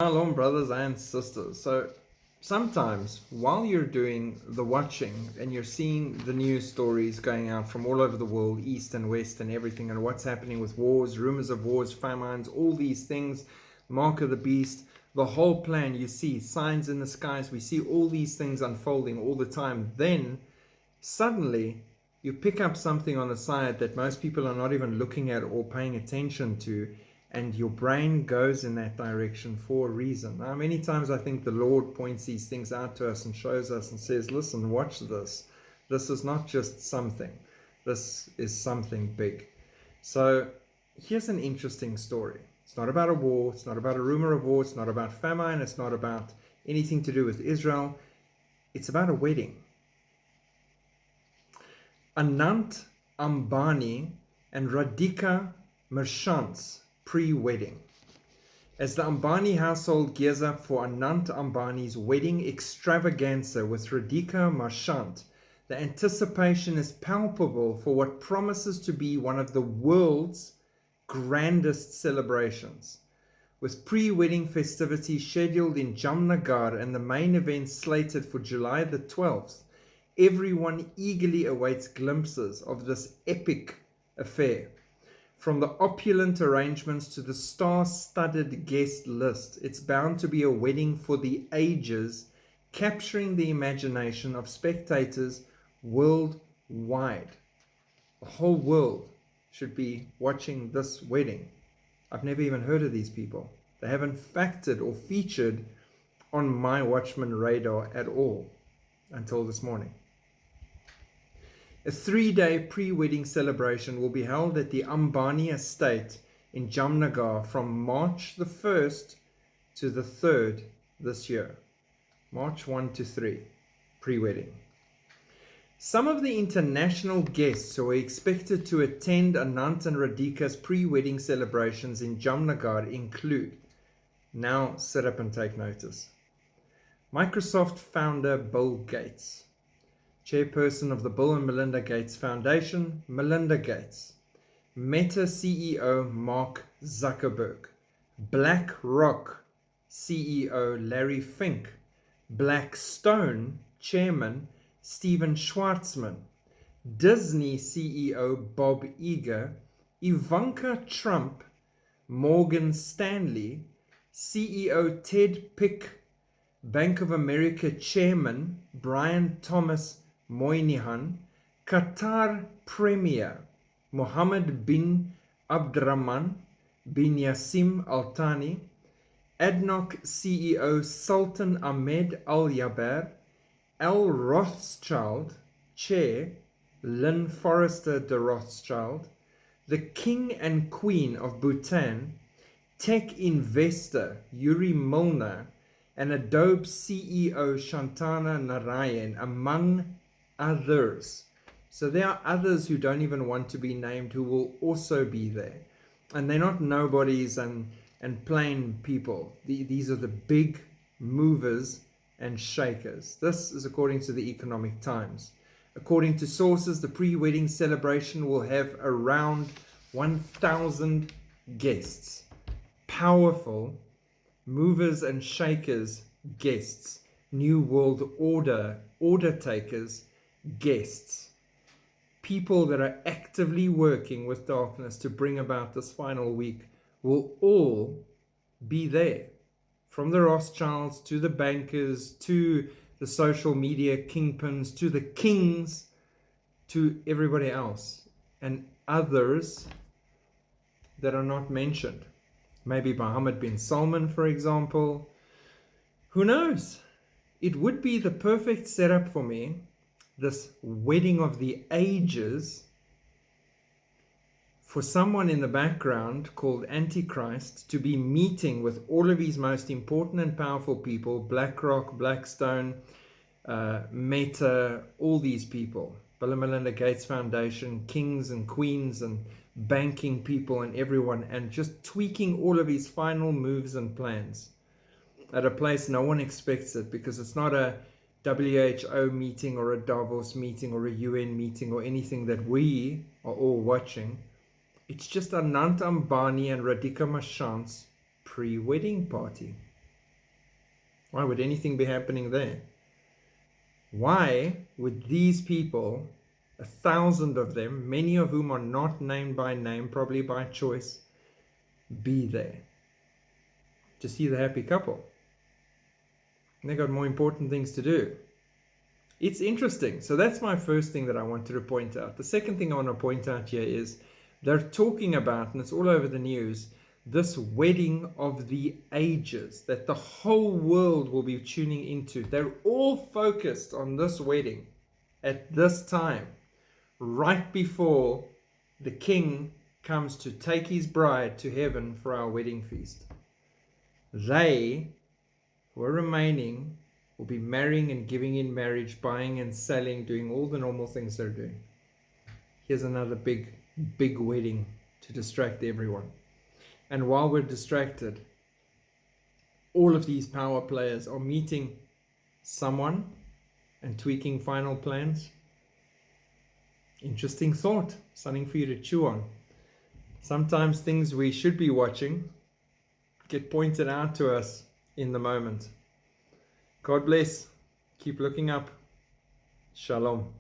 Shalom, brothers and sisters. So sometimes while you're doing the watching and you're seeing the news stories going out from all over the world, east and west and everything, and what's happening with wars, rumors of wars, famines, all these things, mark of the beast, the whole plan, you see signs in the skies, we see all these things unfolding all the time. Then suddenly you pick up something on the side that most people are not even looking at or paying attention to, and your brain goes in that direction for a reason. Now, many times I think the Lord points these things out to us and shows us and says, listen, watch this. This is not just something. This is something big. So here's an interesting story. It's not about a war. It's not about a rumor of war. It's not about famine. It's not about anything to do with Israel. It's about a wedding. Anant Ambani and Radhika Merchant's pre-wedding. As the Ambani household gears up for Anant Ambani's wedding extravaganza with Radhika Merchant, the anticipation is palpable for what promises to be one of the world's grandest celebrations. With pre-wedding festivities scheduled in Jamnagar and the main event slated for July the 12th, everyone eagerly awaits glimpses of this epic affair. From the opulent arrangements to the star-studded guest list, it's bound to be a wedding for the ages, capturing the imagination of spectators worldwide. The whole world should be watching this wedding. I've never even heard of these people. They haven't factored or featured on my Watchman radar at all until this morning. A 3-day pre-wedding celebration will be held at the Ambani estate in Jamnagar from March the 1st to the 3rd this year. March 1 to 3, pre-wedding. Some of the international guests who are expected to attend Anant and Radhika's pre-wedding celebrations in Jamnagar include, now sit up and take notice, Microsoft founder Bill Gates, Chairperson of the Bill and Melinda Gates Foundation, Melinda Gates, Meta CEO Mark Zuckerberg, BlackRock CEO Larry Fink, Blackstone Chairman Steven Schwarzman, Disney CEO Bob Iger, Ivanka Trump, Morgan Stanley, CEO Ted Pick, Bank of America Chairman Brian Thomas Moynihan, Qatar Premier Mohammed bin Abdrahman bin Yassim Al Thani, ADNOC CEO Sultan Ahmed Al Jaber, Al Rothschild Chair Lynn Forrester de Rothschild, the King and Queen of Bhutan, tech investor Yuri Milner, and Adobe CEO Shantanu Narayan, among others. So there are others who don't even want to be named who will also be there. And they're not nobodies and plain people. These are the big movers and shakers. This is according to the Economic Times. According to sources, the pre-wedding celebration will have around 1,000 guests. Powerful movers and shakers, guests. New World order takers, guests. People that are actively working with darkness to bring about this final week will all be there. From the Rothschilds to the bankers to the social media kingpins to the kings to everybody else and others that are not mentioned. Maybe Mohammed bin Salman, for example. Who knows? It would be the perfect setup for me, this wedding of the ages, for someone in the background called Antichrist to be meeting with all of his most important and powerful people, BlackRock, Blackstone, Meta, all these people, Bill and Melinda Gates Foundation, kings and queens and banking people and everyone, and just tweaking all of his final moves and plans at a place no one expects it, because it's not a WHO meeting or a Davos meeting or a UN meeting or anything that we are all watching. It's just Anant Ambani and Radhika Merchant's pre-wedding party. Why would anything be happening there? Why would these people, 1,000 of them, many of whom are not named by name, probably by choice, be there to see the happy couple? And they got more important things to do. It's interesting. So that's my first thing that I wanted to point out. The second thing I want to point out here is they're talking about, and it's all over the news, this wedding of the ages that the whole world will be tuning into. They're all focused on this wedding at this time, right before the king comes to take his bride to heaven for our wedding feast. They who are remaining will be marrying and giving in marriage, buying and selling, doing all the normal things they're doing. Here's another big wedding to distract everyone. And while we're distracted, all of these power players are meeting someone and tweaking final plans. Interesting thought, something for you to chew on. Sometimes things we should be watching get pointed out to us in the moment. God bless. Keep looking up. Shalom.